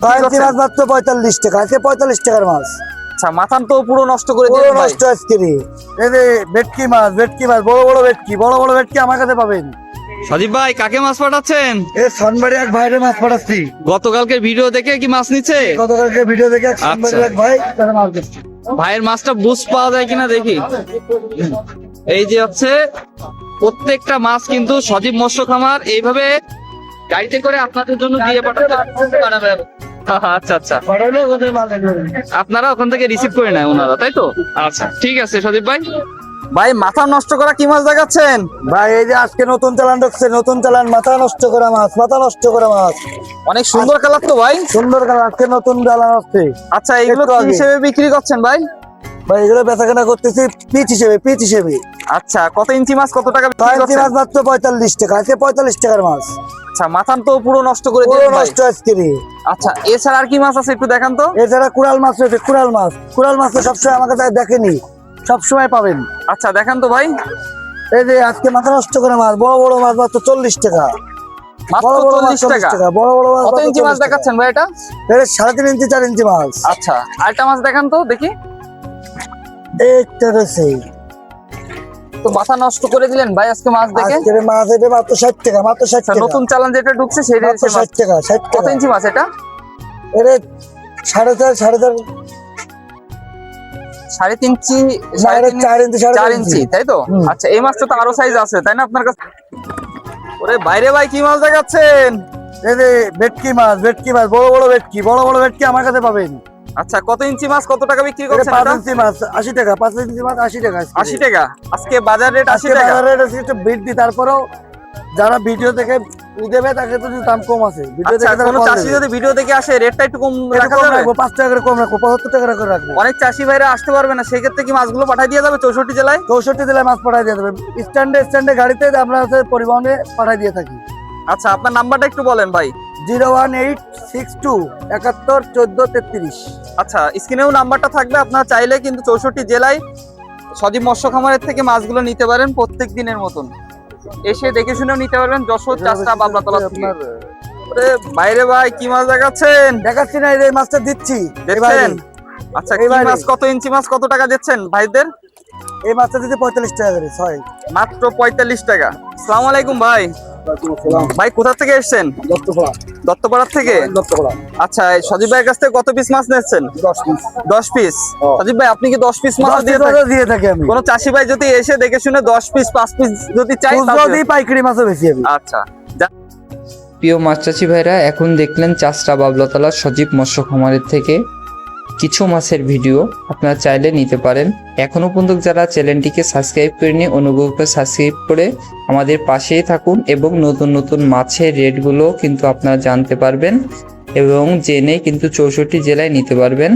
কাঁচি মাছ মাত্র 45 টাকা, আজকে 45 টাকার মাছ। আচ্ছা, মাথান তো পুরো নষ্ট করে পুরো দিলেন ভাই। নষ্ট আজকে রে। এই যে ভেটকি মাছ, ভেটকি মাছ, বড় বড় ভেটকি আমার কাছে পাবেন। সজীব ভাই কাকে মাছ পাঠাচ্ছেন? এই সনবাড়ি এক ভাইরে মাছ পাঠাচ্ছি। গতকালকের ভিডিও দেখে কি মাছ নিচ্ছে? গতকালকে ভিডিও দেখে এক সনবাড়ি এক ভাই তারা মাছ দিচ্ছে। ভাইয়ের মাছটা বুঝ পাওয়া যায় কিনা দেখি। এই যে হচ্ছে প্রত্যেকটা মাছ কিন্তু সজীব মৎস্য খামার এইভাবে গাড়িতে করে আপনাদের জন্য দিয়ে পাঠাবে। আচ্ছা আচ্ছা, পাঠালে ওদের মাল একবারে। আপনারা ওখান থেকে রিসিভ করে নেয় ওনারা, তাই তো? আচ্ছা ঠিক আছে সজীব ভাই। ভাই মাথা নষ্ট করা কি মাছ দেখাচ্ছেন? ভাই এই যে আজকে নতুন চালান ঢুকছে, নতুন চালান, মাথা নষ্ট করা মাছ, মাথা নষ্ট করা মাছ। অনেক সুন্দর কালার তো ভাই। সুন্দর কালার, আজকে নতুন চালান আসছে। আচ্ছা, এগুলো একটু কি আগে। হিসেবে বিক্রি করছেন ভাই? ভাই এগুলো বেচাকেনা করতেছি পিচ হিসেবে। আচ্ছা, কত ইঞ্চি মাছ কত টাকা বিক্রি কাঁচি করছেন? মাছ মাত্র 45 টাকা, আজকে 45 টাকার মাছ। আচ্ছা, মাথান তো পুরো নষ্ট করে পুরো দিলেন ভাই। নষ্ট আজকে রে। আচ্ছা, এছাড়া আর কি মাছ আছে একটু দেখান তো। এছাড়া কুড়াল মাছ রয়েছে, কুড়াল মাছ তো সবসময় আমার কাছে দেখেনি, সবসময় পাবেন। আচ্ছা দেখান তো ভাই। এই যে আজকে মাথা নষ্ট করে মাছ, বড় মাছ মাত্র 40 টাকা। মাত্র বড় মাছ 40 টাকা। বড় মাছ কত মাত্র ইঞ্চি মাছ 40 টাকা। দেখাচ্ছেন ভাই এটা? এটা 3.5 ইঞ্চি 4 ইঞ্চি মাছ। আচ্ছা, আরেকটা মাছ দেখান তো দেখি। এইটা রয়েছে। তো মাথা নষ্ট করে দিলেন ভাই আজকে মাছ দেখে। আজকের মাছ এটা মাত্র 60 টাকা, মাত্র 60 আচ্ছা, টাকা। নতুন চালান যেটা ঢুকছে সেটা মাত্র 60 টাকা, 60 কত টাকা। ইঞ্চি মাছ এটা? এটা 4.5 3.5 ইঞ্চি, 4 ইঞ্চি, 4 ইঞ্চি, তাই তো? হুম। আচ্ছা, এই মাছটা তো আরো সাইজ আছে তাই না আপনার কাছে? ওরে বাইরে ভাই কি মাছ দেখাচ্ছেন? এই যে ভেটকি মাছ, বড় ভেটকি আমার কাছে পাবেন। আচ্ছা, কত ইঞ্চি মাছ কত টাকা বিক্রি এটা করছেন 5 এটা? ইঞ্চি মাছ 80 টাকা, 5 ইঞ্চি মাছ 80 টাকা। 80 টাকা। আজকে বাজার রেট 80 আজকে টাকা। বাজারে এটা একটু বৃদ্ধি, তারপরেও যারা ভিডিও দেখে দেবে তাকে তো দাম কম আছে। ভিডিও আচ্ছা, দেখে কোনো চাষি যদি ভিডিও দেখে আসে রেটটা একটু কম রাখা যাবে? 5 টাকা করে কম রাখবো, 75 টাকা করে রাখবো। অনেক চাষি ভাইরা আসতে পারবে না, সেই ক্ষেত্রে কি মাছগুলো পাঠিয়ে দিয়ে যাবে 64 জেলায়? 64 জেলায় মাছ পাঠাই দিয়ে দেবে। স্ট্যান্ডে গাড়িতে আমরা হচ্ছে পরিবহনে পাঠাই দিয়ে থাকি। আচ্ছা, আপনার নাম্বারটা একটু বলেন ভাই। 01862 71 14 33। আচ্ছা, স্ক্রিনেও নাম্বারটা থাকবে, আপনারা চাইলে কিন্তু 64 জেলায় সজীব মৎস্য খামারের থেকে মাছগুলো নিতে পারেন প্রত্যেক দিনের মতন। এসে দেখে শুনেও নিতে পারবেন যশোর, চাষটা, বাবলাতলা থেকে। ওরে বাইরে ভাই কি মাছ দেখাচ্ছেন? দেখাচ্ছি না, এই মাছটা দিচ্ছি। দেখছেন? আচ্ছা, কি এবারে। মাছ কত ইঞ্চি মাছ কত টাকা দিচ্ছেন ভাইদের? এই মাছটা দিতে 45 টাকা করে, 6। মাত্র 45 টাকা। আসসালামু আলাইকুম ভাই। ভাই কোথা থেকে এসেছেন? দত্তপাড়া থেকে। আচ্ছা, এই সজীব ভাইয়ের কাছ থেকে কত পিস মাছ নিচ্ছেন? 10 পিস। সজীব ভাই আপনি কি 10 পিস মাছ দিয়ে থাকেন? দিয়ে থাকি আমি। কোন চাষি ভাই যদি এসে দেখে শুনে 10 পিস 5 পিস যদি চাই যদি পাইকারি মাছও বেশি আমি। আচ্ছা। প্রিয় মাছ চাষি ভাইরা, এখন দেখলেন চাষটা বাবলাতলা সজীব মৎস্য খামারের থেকে কিছু মাছের ভিডিও। আপনারা চাইলে নিতে পারেন। এখনো পর্যন্ত যারা চ্যানেলটিকে সাবস্ক্রাইব করেনি, অনুগ্রহ করে সাবস্ক্রাইব করে আমাদের পাশেই থাকুন এবং নতুন নতুন মাছের রেটগুলো কিন্তু আপনারা জানতে পারবেন এবং জেনে কিন্তু 64 জেলায় নিতে পারবেন।